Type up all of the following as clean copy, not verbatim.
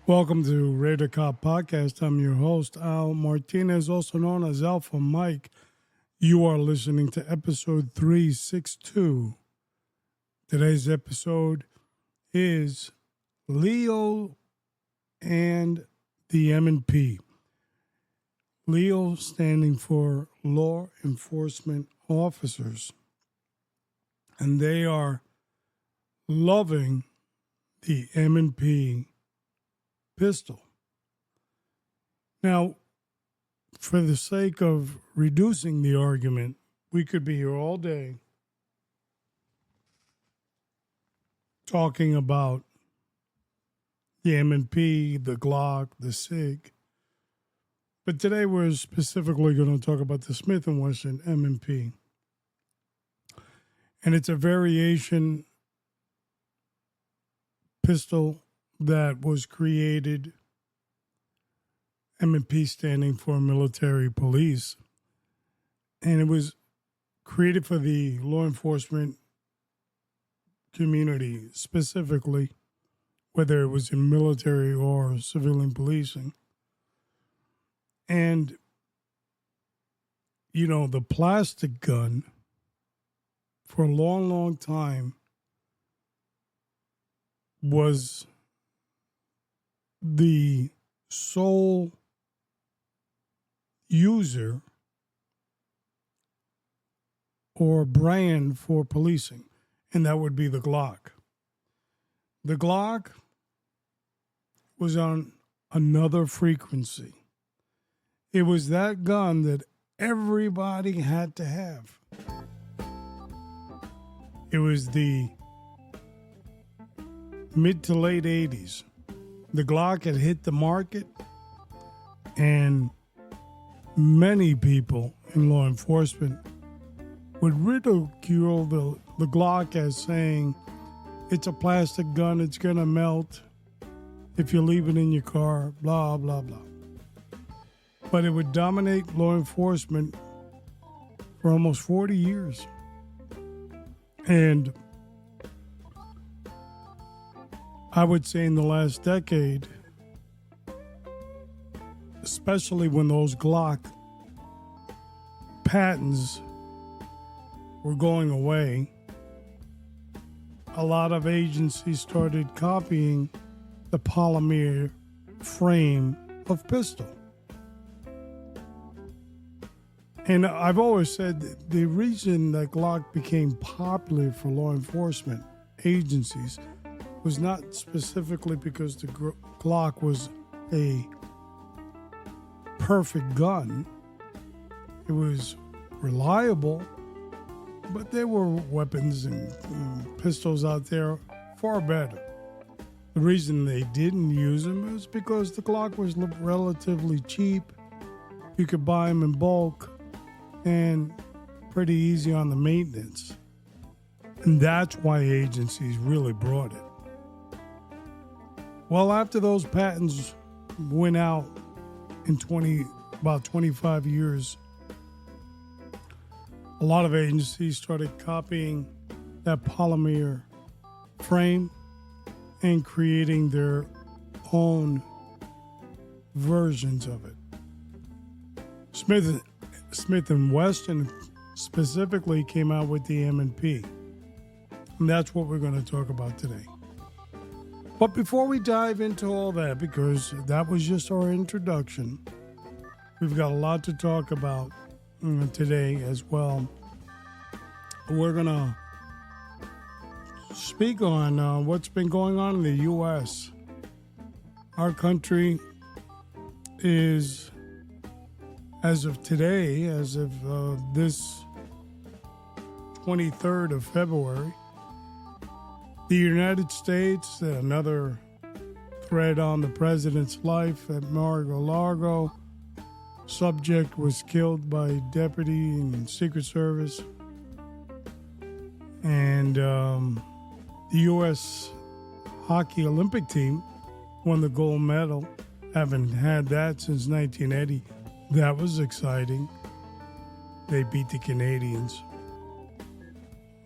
Welcome to Raider Cop Podcast. I'm your host, Al Martinez, also known as Alpha Mike. You are listening to episode 362. Today's episode is Leo and the M&P. Leo standing for Law Enforcement Officers. And they are loving the M&P pistol. Now, for the sake of reducing the argument, we could be here all day talking about the M&P, the Glock, the SIG. But today we're specifically going to talk about the Smith & Wesson M&P. And it's a variation pistol that was created, M&P standing for military police, and it was created for the law enforcement community specifically, whether it was in military or civilian policing. And, you know, the plastic gun for a long, long time was the sole user or brand for policing, and that would be the Glock. The Glock was on another frequency. It was that gun that everybody had to have. It was the mid to late 80s. The Glock had hit the market, and many people in law enforcement would ridicule the Glock as saying, it's a plastic gun, it's going to melt if you leave it in your car, blah, blah, blah. But it would dominate law enforcement for almost 40 years. And I would say in the last decade, especially when those Glock patents were going away, a lot of agencies started copying the polymer frame of pistol. And I've always said that the reason that Glock became popular for law enforcement agencies was not specifically because the Glock was a perfect gun. It was reliable, but there were weapons and pistols out there far better. The reason they didn't use them is because the Glock was relatively cheap. You could buy them in bulk and pretty easy on the maintenance. And that's why agencies really brought it. Well, after those patents went out in about 25 years, a lot of agencies started copying that polymer frame and creating their own versions of it. Smith & Wesson specifically came out with the M&P, and that's what we're going to talk about today. But before we dive into all that, because that was just our introduction, we've got a lot to talk about today as well. We're going to speak on what's been going on in the U.S. Our country is, as of today, as of this 23rd of February, the United States, another threat on the president's life at Mar-a-Lago. Subject was killed by deputy in Secret Service. And the U.S. Hockey Olympic team won the gold medal. Haven't had that since 1980. That was exciting. They beat the Canadians.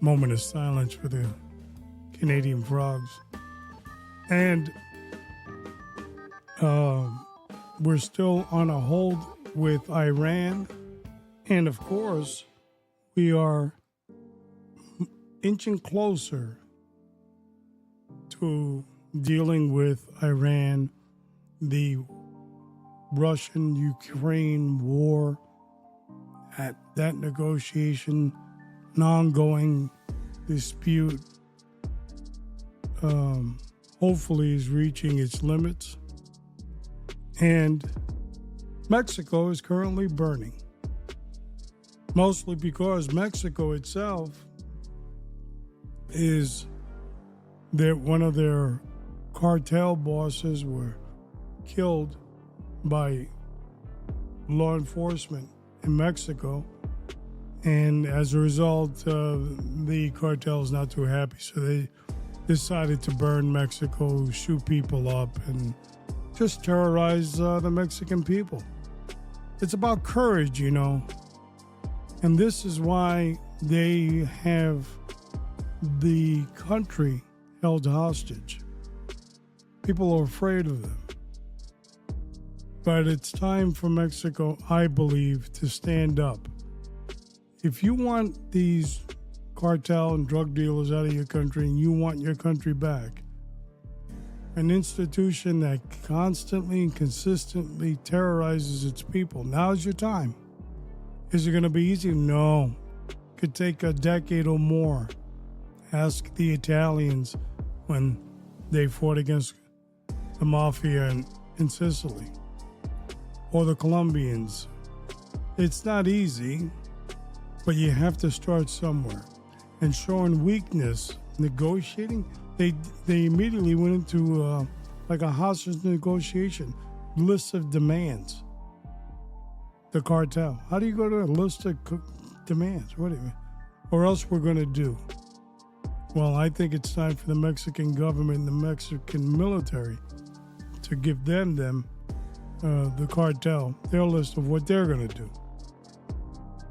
Moment of silence for the Canadian Frogs. And We're still on a hold with Iran. And of course, we are inching closer to dealing with Iran, the Russian-Ukraine war, at that negotiation, an ongoing dispute, hopefully is reaching its limits. And Mexico is currently burning, mostly because Mexico itself is that one of their cartel bosses were killed by law enforcement in Mexico, and as a result, the cartel is not too happy, so they decided to burn Mexico, shoot people up, and just terrorize the Mexican people. It's about courage, you know, and this is why they have the country held hostage. People are afraid of them. But it's time for Mexico, I believe, to stand up. If you want these cartel and drug dealers out of your country and you want your country back, an institution that constantly and consistently terrorizes its people, now's your time. Is it going to be easy? No. It could take a decade or more. Ask the Italians when they fought against the mafia in Sicily, or the Colombians. It's not easy, but you have to start somewhere. And showing weakness, negotiating, they immediately went into like a hostage negotiation, list of demands. The cartel. How do you go to a list of demands? What do you mean? Or else we're going to do. Well, I think it's time for the Mexican government and the Mexican military to give them the cartel, their list of what they're going to do.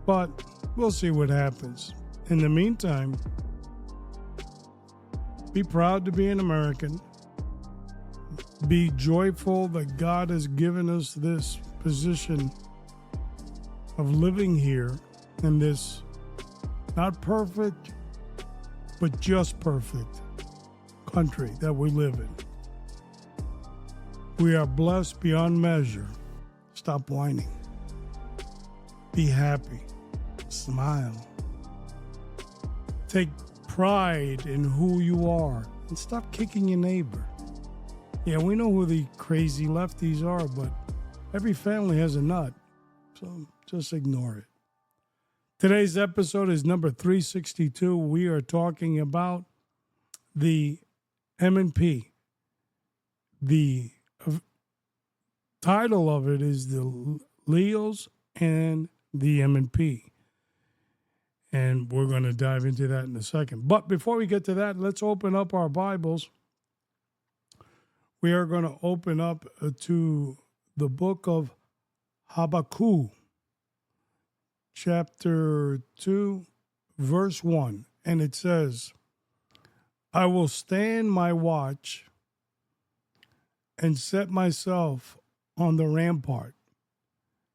But we'll see what happens. In the meantime, be proud to be an American. Be joyful that God has given us this position of living here in this not perfect, but just perfect country that we live in. We are blessed beyond measure. Stop whining. Be happy. Smile. Take pride in who you are and stop kicking your neighbor. Yeah, we know who the crazy lefties are, but every family has a nut, so just ignore it. Today's episode is number 362. We are talking about the M&P. The title of it is the Leos and the M&P. And we're going to dive into that in a second. But before we get to that, let's open up our Bibles. We are going to open up to the book of HABAKKUK, chapter 2, verse 1. And it says, I will stand my watch and set myself on the rampart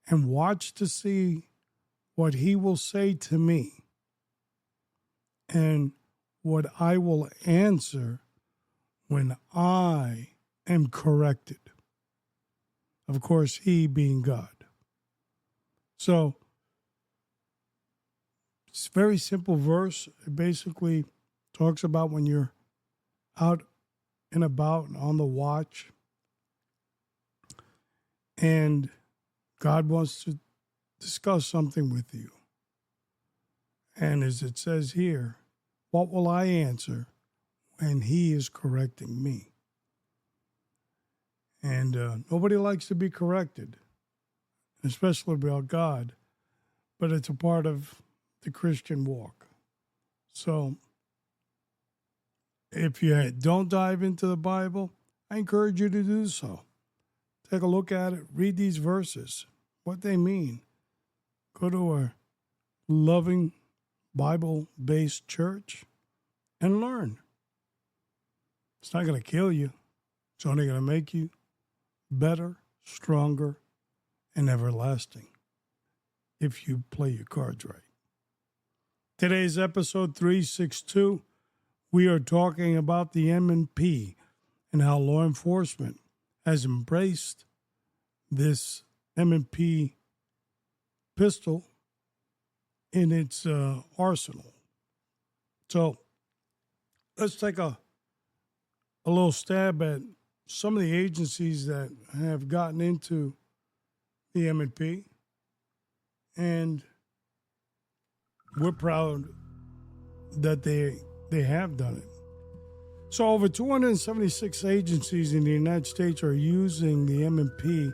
and watch to see what he will say to me and what I will answer when I am corrected. Of course, he being God. So, it's a very simple verse. It basically talks about when you're out and about and on the watch, and God wants to discuss something with you. And as it says here, what will I answer when he is correcting me? And nobody likes to be corrected, especially about God, but it's a part of the Christian walk. So if you don't dive into the Bible, I encourage you to do so. Take a look at it, read these verses, what they mean. Go to a loving Bible-based church and learn. It's not going to kill you. It's only going to make you better, stronger, and everlasting if you play your cards right. Today's episode 362, we are talking about the M&P and how law enforcement has embraced this M&P pistol in its arsenal. So let's take a little stab at some of the agencies that have gotten into the M&P, and we're proud that they have done it. So over 276 agencies in the United States are using the M&P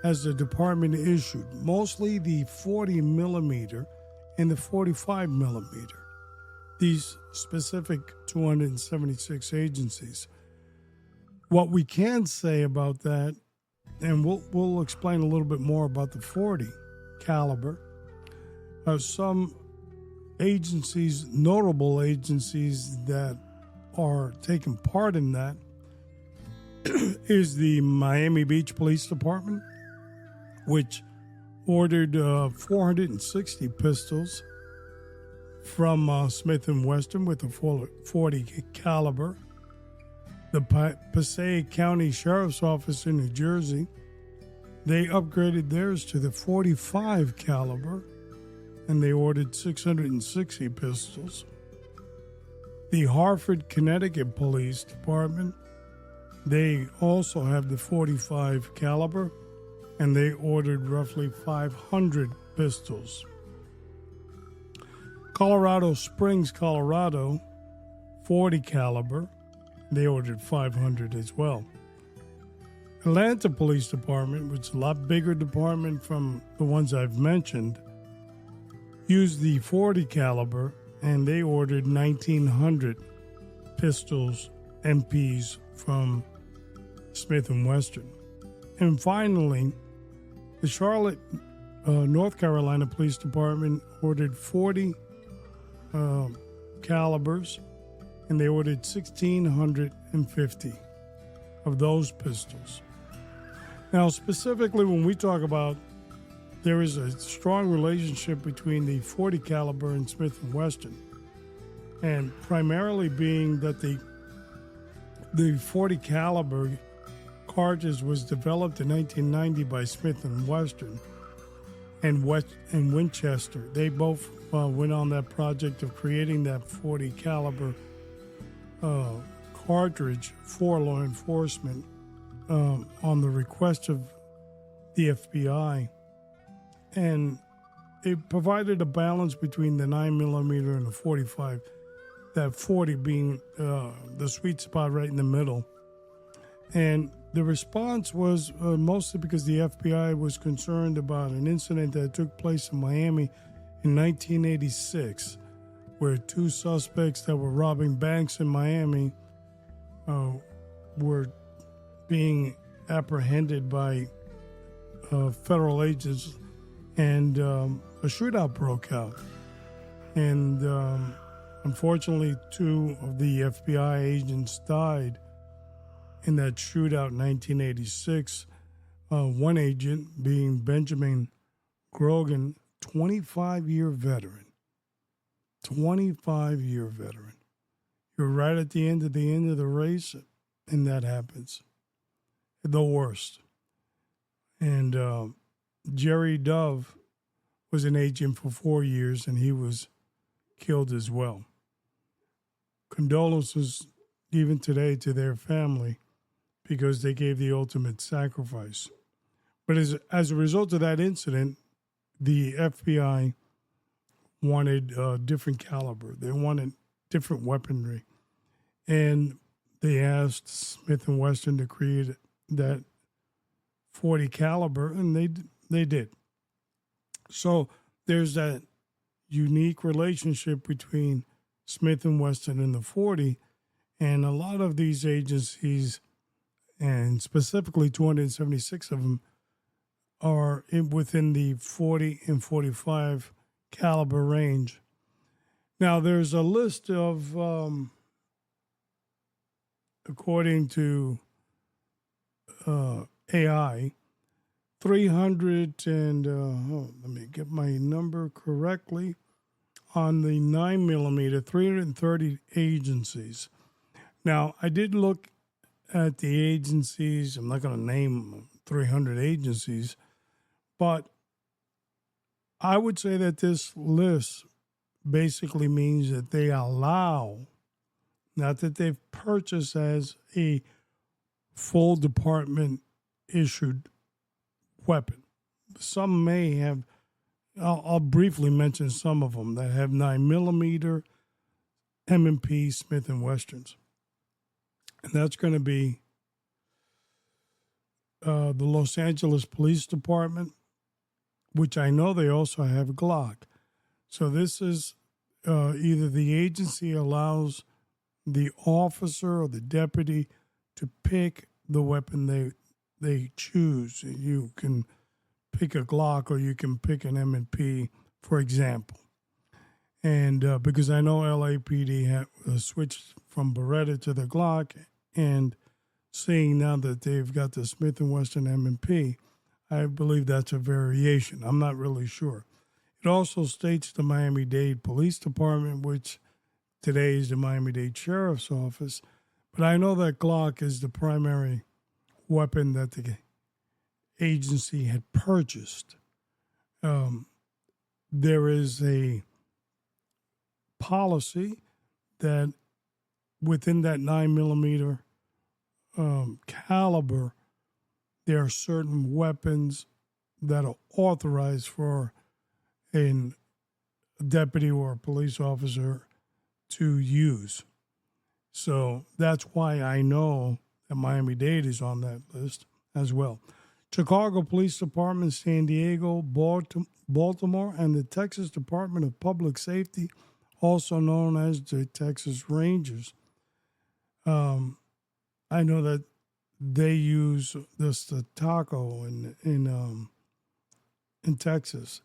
as the department issued, mostly the 40 millimeter and the 45 millimeter. These specific 276 agencies. What we can say about that, and we'll explain a little bit more about the 40 caliber, some agencies, notable agencies that are taking part in that is the Miami Beach Police Department, which ordered 460 pistols from Smith & Wesson with a 40 caliber. The Passaic County Sheriff's Office in New Jersey, they upgraded theirs to the 45 caliber, and they ordered 660 pistols. The Hartford, Connecticut Police Department, they also have the 45 caliber, and they ordered roughly 500 pistols. Colorado Springs, Colorado, 40 caliber, they ordered 500 as well. Atlanta Police Department, which is a lot bigger department from the ones I've mentioned, used the 40 caliber, and they ordered 1,900 pistols, MPs from Smith & Wesson. And finally, the Charlotte, North Carolina Police Department ordered 40 calibers, and they ordered 1,650 of those pistols. Now, specifically, when we talk about there is a strong relationship between the 40 caliber and Smith & Wesson, and primarily being that the 40 caliber cartridge was developed in 1990 by Smith & Wesson and Winchester. They both went on that project of creating that 40 caliber cartridge for law enforcement on the request of the FBI. And it provided a balance between the 9mm and the 45, that 40 being the sweet spot right in the middle. And the response was mostly because the FBI was concerned about an incident that took place in Miami in 1986, where two suspects that were robbing banks in Miami were being apprehended by federal agents, and a shootout broke out. And unfortunately, two of the FBI agents died in that shootout in 1986. One agent being Benjamin Grogan, 25-year veteran. 25-year veteran. You're right at the end of the race, and that happens. The worst. And Jerry Dove was an agent for 4 years, and he was killed as well. Condolences even today to their family, because they gave the ultimate sacrifice. But as a result of that incident, the FBI wanted a different caliber. They wanted different weaponry. And they asked Smith & Wesson to create that 40 caliber, and they did. So there's that unique relationship between Smith & Wesson and the 40, and a lot of these agencies, and specifically 276 of them, are within the 40 and 45 caliber range. Now, there's a list of, according to AI, 300 and, let me get my number correctly, on the 9mm, 330 agencies. Now, I did look at the agencies. I'm not going to name 300 agencies, but I would say that this list basically means that they allow, not that they've purchased as a full department issued weapon. Some may have, I'll briefly mention some of them that have 9mm M&P Smith & Westerns. And that's going to be the Los Angeles Police Department, which I know they also have Glock. So this is either the agency allows the officer or the deputy to pick the weapon they choose. You can pick a Glock or you can pick an M&P, for example. And because I know LAPD have switched from Beretta to the Glock, and seeing now that they've got the Smith & Wesson M&P, I believe that's a variation. I'm not really sure. It also states the Miami-Dade Police Department, which today is the Miami-Dade Sheriff's Office. But I know that Glock is the primary weapon that the agency had purchased. There is a policy that within that 9mm caliber, there are certain weapons that are authorized for a deputy or a police officer to use. So that's why I know that Miami-Dade is on that list as well. Chicago Police Department, San Diego, Baltimore, and the Texas Department of Public Safety, also known as the Texas Rangers. I know that they use this taco in Texas,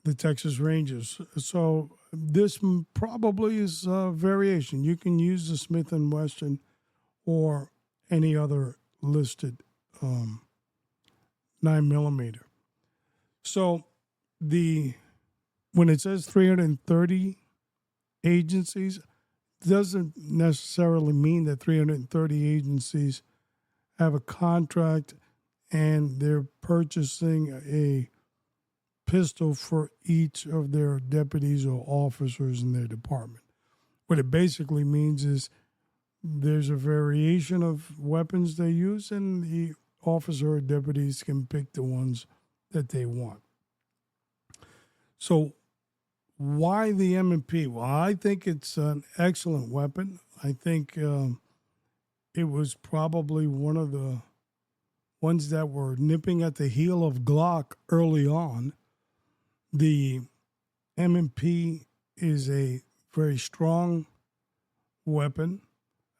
the Texas Rangers. So this probably is a variation. You can use the Smith & Wesson or any other listed 9mm. So when it says 330 agencies, doesn't necessarily mean that 330 agencies have a contract and they're purchasing a pistol for each of their deputies or officers in their department. What it basically means is there's a variation of weapons they use, and the officer or deputies can pick the ones that they want. So why the M&P? Well, I think it's an excellent weapon. I think it was probably one of the ones that were nipping at the heel of Glock early on. The M&P is a very strong weapon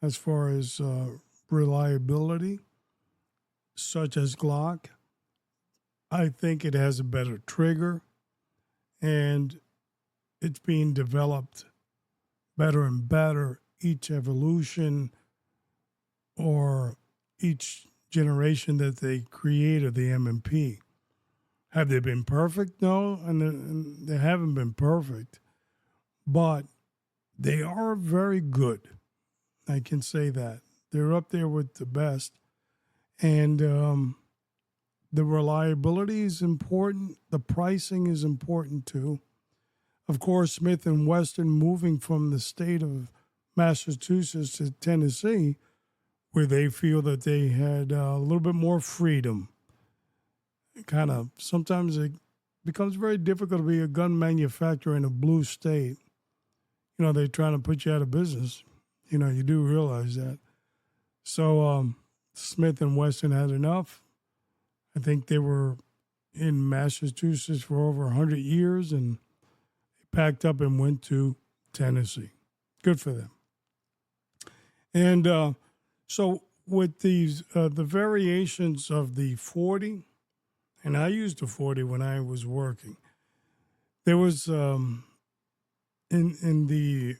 as far as reliability, such as Glock. I think it has a better trigger, and it's being developed better and better each evolution or each generation that they create of the M&P. Have they been perfect? No, and they haven't been perfect, but they are very good. I can say that. They're up there with the best, and the reliability is important. The pricing is important too. Of course, Smith & Wesson moving from the state of Massachusetts to Tennessee, where they feel that they had a little bit more freedom. Sometimes it becomes very difficult to be a gun manufacturer in a blue state. They're trying to put you out of business. You do realize that. So Smith & Wesson had enough. I think they were in Massachusetts for over 100 years, and packed up and went to Tennessee. Good for them. And so with these, the variations of the 40, and I used the 40 when I was working, there was in the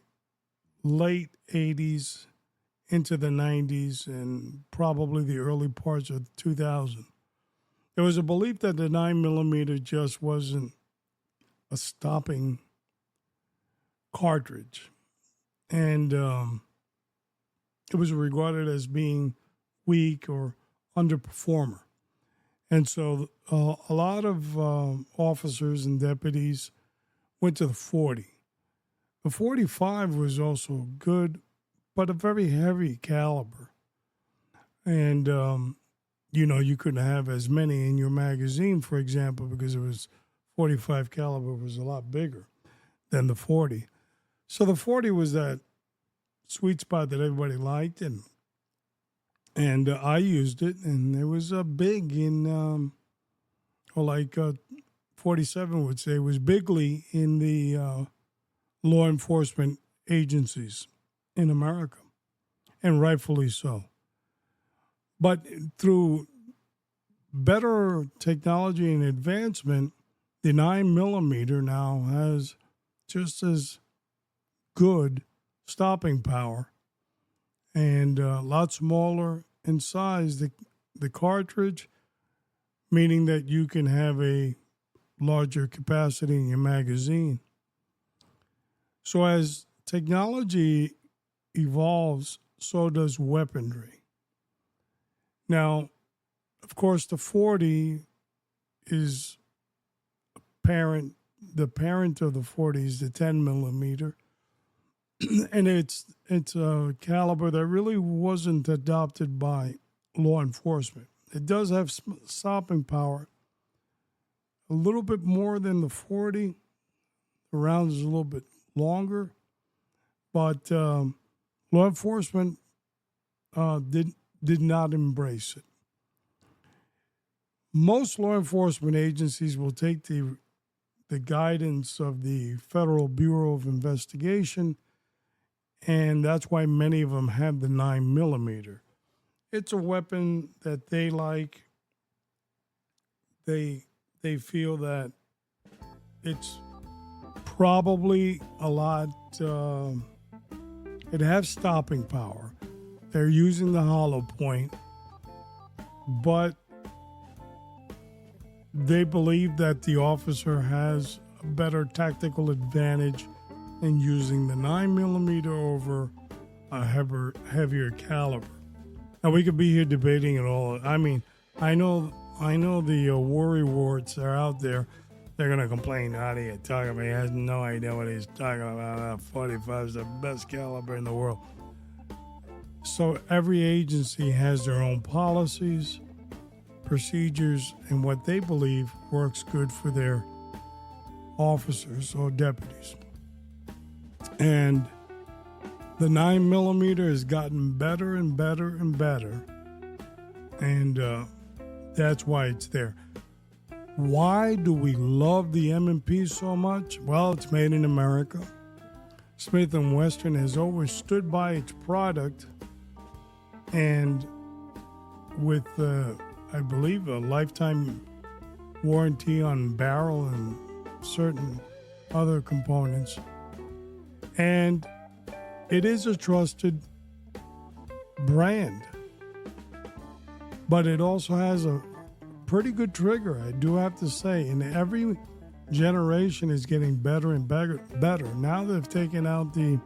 late 80s into the 90s and probably the early parts of 2000. There was a belief that the 9mm just wasn't a stopping cartridge. And it was regarded as being weak or underperformer. And so a lot of officers and deputies went to the 40. The 45 was also good, but a very heavy caliber. And, you couldn't have as many in your magazine, for example, because it was 45 caliber was a lot bigger than the 40. So the 40 was that sweet spot that everybody liked, and I used it, and it was big in, 47 would say, was bigly in the law enforcement agencies in America, and rightfully so. But through better technology and advancement, the 9mm now has just as good stopping power and a lot smaller in size. The cartridge, meaning that you can have a larger capacity in your magazine. So as technology evolves, so does weaponry. Now, of course, the 40 is the parent of the 40 is the 10mm. And it's a caliber that really wasn't adopted by law enforcement. It does have stopping power, a little bit more than the 40. The round is a little bit longer, but law enforcement did not embrace it. Most law enforcement agencies will take the guidance of the Federal Bureau of Investigation, and that's why many of them have the 9mm. It's a weapon that they like. They feel that it's probably a lot. It has stopping power. They're using the hollow point, but they believe that the officer has a better tactical advantage in using the 9mm over a heavier caliber. Now, we could be here debating it all. I mean, I know the worry warts are out there. They're going to complain. How do you talk about? He has no idea what he's talking about. 45 is the best caliber in the world. So every agency has their own policies, procedures, and what they believe works good for their officers or deputies. And the 9mm has gotten better and better and better, and that's why it's there. Why do we love the M&P so much? Well, it's made in America. Smith & Wesson has always stood by its product, and with, I believe, a lifetime warranty on barrel and certain other components. And it is a trusted brand, but it also has a pretty good trigger, I do have to say. And every generation is getting better and better. Now they've taken out the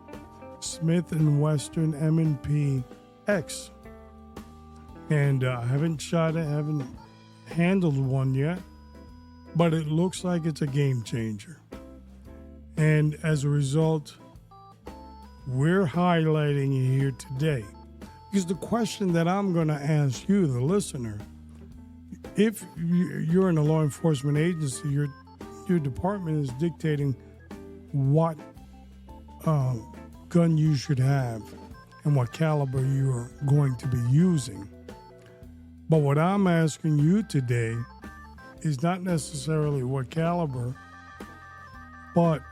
Smith & Wesson M&P X. And I haven't shot it, haven't handled one yet, but it looks like it's a game changer. And as a result, we're highlighting it here today. Because the question that I'm going to ask you, the listener, if you're in a law enforcement agency, your department is dictating what gun you should have and what caliber you're going to be using. But what I'm asking you today is not necessarily what caliber, but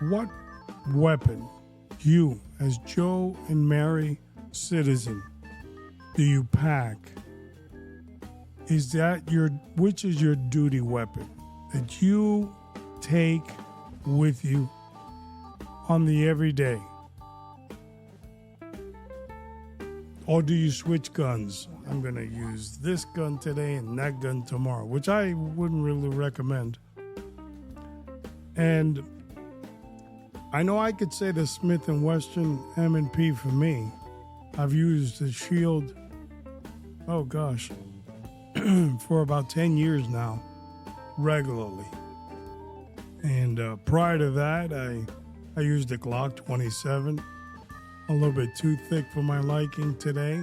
what weapon you, as Joe and Mary citizen, do you pack? Is that which is your duty weapon that you take with you on the everyday? Or do you switch guns? I'm going to use this gun today and that gun tomorrow, which I wouldn't really recommend. And I know I could say the Smith & Wesson M&P for me. I've used the Shield, for about 10 years now, regularly. And prior to that, I used the Glock 27, a little bit too thick for my liking today.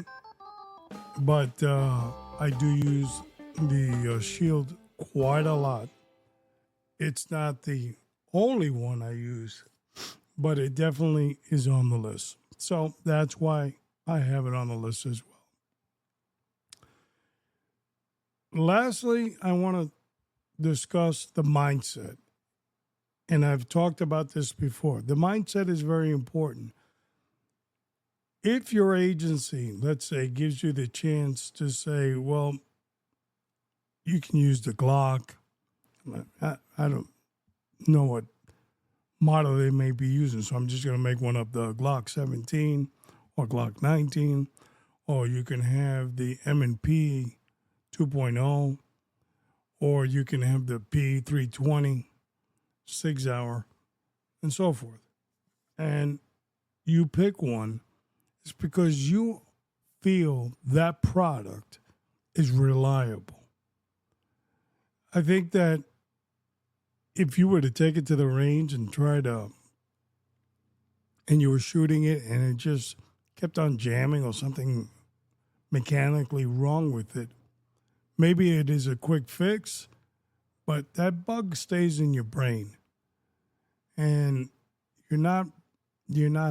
But I do use the Shield quite a lot. It's not the only one I use, but it definitely is on the list. So that's why I have it on the list as well. Lastly, I want to discuss the mindset. And I've talked about this before. The mindset is very important. If your agency, let's say, gives you the chance to say, well, you can use the Glock. I don't know what model they may be using, so I'm just going to make one up, the Glock 17 or Glock 19, or you can have the M&P 2.0, or you can have the P320 6-hour, and so forth. And you pick one, it's because you feel that product is reliable. I think that if you were to take it to the range and and you were shooting it and it just kept on jamming or something mechanically wrong with it, maybe it is a quick fix, but that bug stays in your brain and you're not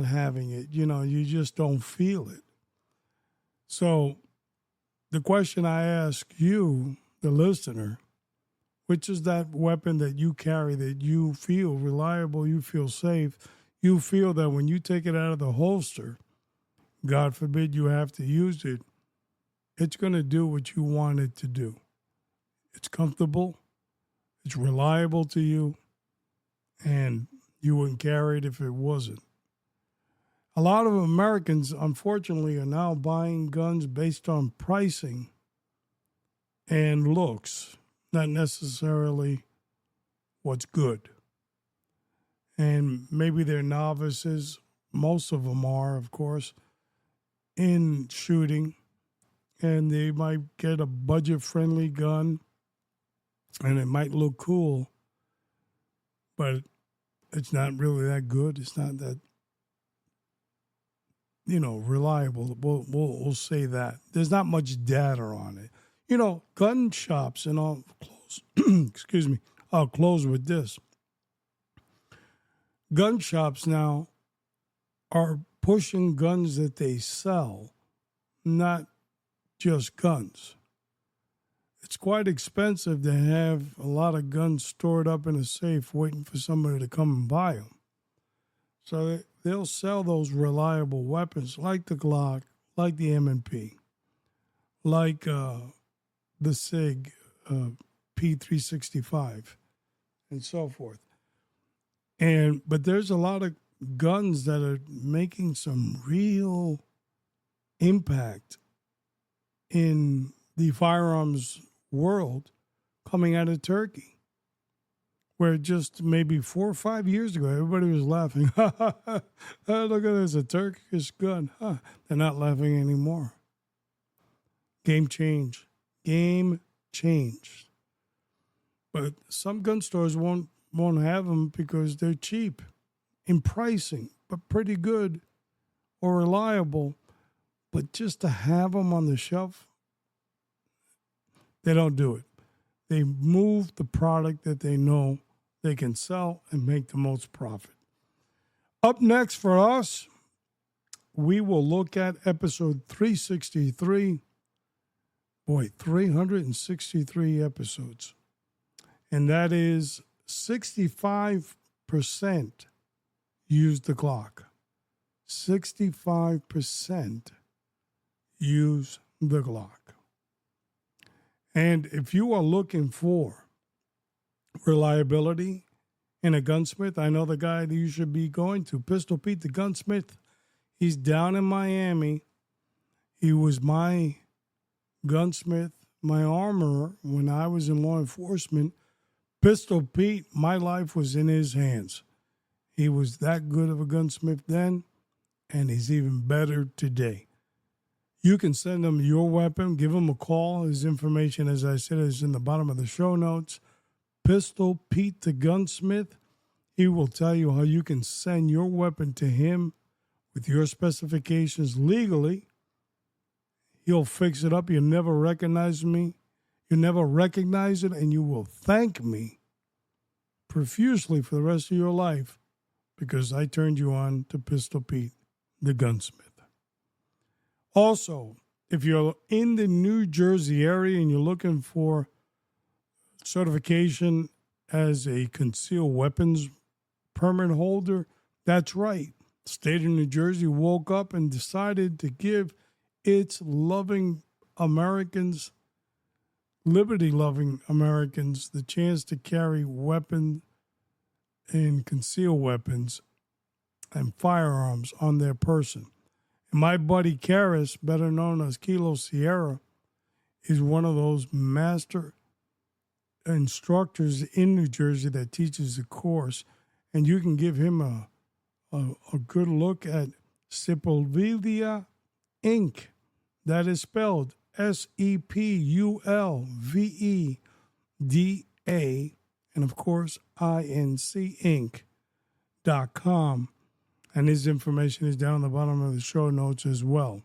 having it. You just don't feel it. So the question I ask you, the listener, which is that weapon that you carry that you feel reliable, you feel safe, you feel that when you take it out of the holster, God forbid you have to use it, it's going to do what you want it to do. It's comfortable, it's reliable to you, and you wouldn't carry it if it wasn't. A lot of Americans, unfortunately, are now buying guns based on pricing and looks, not necessarily what's good. And maybe they're novices, most of them are, of course, in shooting, and they might get a budget-friendly gun, and it might look cool, but it's not really that good. It's not that, reliable. We'll say that. There's not much data on it. Gun shops and all close. Excuse me. I'll close with this. Gun shops now are pushing guns that they sell, not just guns. It's quite expensive to have a lot of guns stored up in a safe waiting for somebody to come and buy them. So they'll sell those reliable weapons like the Glock, like the M&P, like the SIG P365, and so forth. But there's a lot of guns that are making some real impact in the firearms world coming out of Turkey, where just maybe 4 or 5 years ago, everybody was laughing. Oh, look at this, a Turkish gun. They're not laughing anymore. Game changed. But some gun stores won't have them because they're cheap in pricing, but pretty good or reliable. But just to have them on the shelf, they don't do it. They move the product that they know they can sell and make the most profit. Up next for us, we will look at episode 363. Boy, 363 episodes. And that is 65% use the Glock. 65% use the Glock. And if you are looking for reliability in a gunsmith, I know the guy that you should be going to, Pistol Pete the Gunsmith. He's down in Miami. He was my gunsmith, my armorer when I was in law enforcement. Pistol Pete, my life was in his hands. He was that good of a gunsmith then, and he's even better today. You can send him your weapon, give him a call. His information, as I said, is in the bottom of the show notes. Pistol Pete the Gunsmith. He will tell you how you can send your weapon to him with your specifications legally. He'll fix it up. You'll never recognize me. You'll never recognize it, and you will thank me profusely for the rest of your life because I turned you on to Pistol Pete the Gunsmith. Also, if you're in the New Jersey area and you're looking for certification as a concealed weapons permit holder, that's right. The state of New Jersey woke up and decided to give its loving Americans, liberty-loving Americans, the chance to carry weapons and concealed weapons and firearms on their person. And my buddy Karis, better known as Kilo Sierra, is one of those master instructors in New Jersey that teaches the course. And you can give him a good look at Sepulveda Inc. That is spelled Sepulveda, and of course, Inc.com. And his information is down at the bottom of the show notes as well.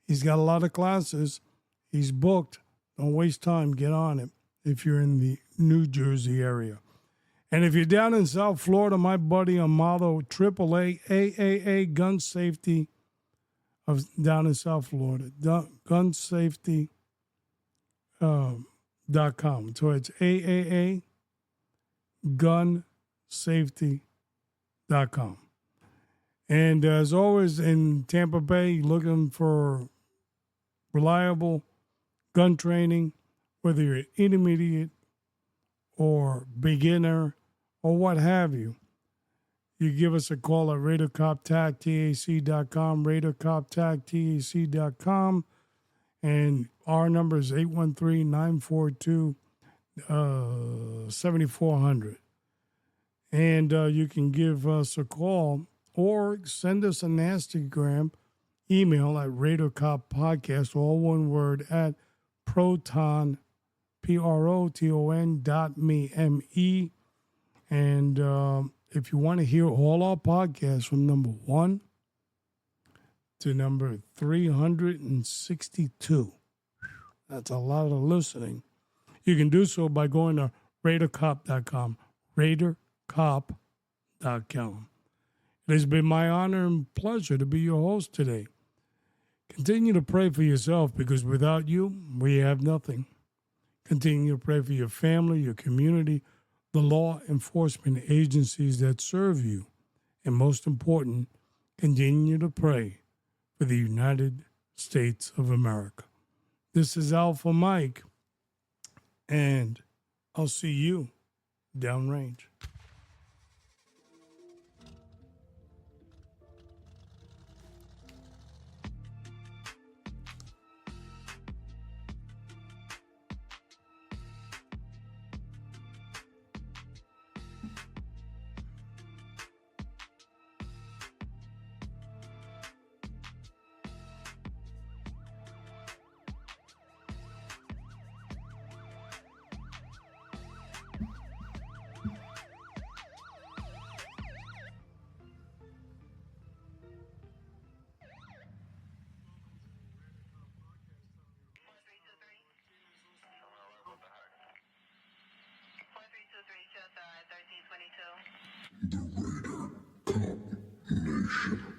He's got a lot of classes. He's booked. Don't waste time. Get on it if you're in the New Jersey area. And if you're down in South Florida, my buddy Amado, AAA, AAA Gun Safety of down in South Florida, gunsafety.com. So it's AAA gunsafety.com. And as always, in Tampa Bay, looking for reliable gun training, whether you're intermediate or beginner or what have you, you give us a call at RadarCopTAC.com, RadarCopTAC.com, and our number is 813-942-7400. And you can give us a call or send us an Instagram email at RadarCopPodcast, all one word, at proton, PROTON.me, M-E. And if you want to hear all our podcasts from number 1 to number 362, that's a lot of listening, you can do so by going to RadarCop.com, RadarCop.com. It has been my honor and pleasure to be your host today. Continue to pray for yourself because without you, we have nothing. Continue to pray for your family, your community, the law enforcement agencies that serve you. And most important, continue to pray for the United States of America. This is Alpha Mike, and I'll see you downrange. The Raider Cop Nation.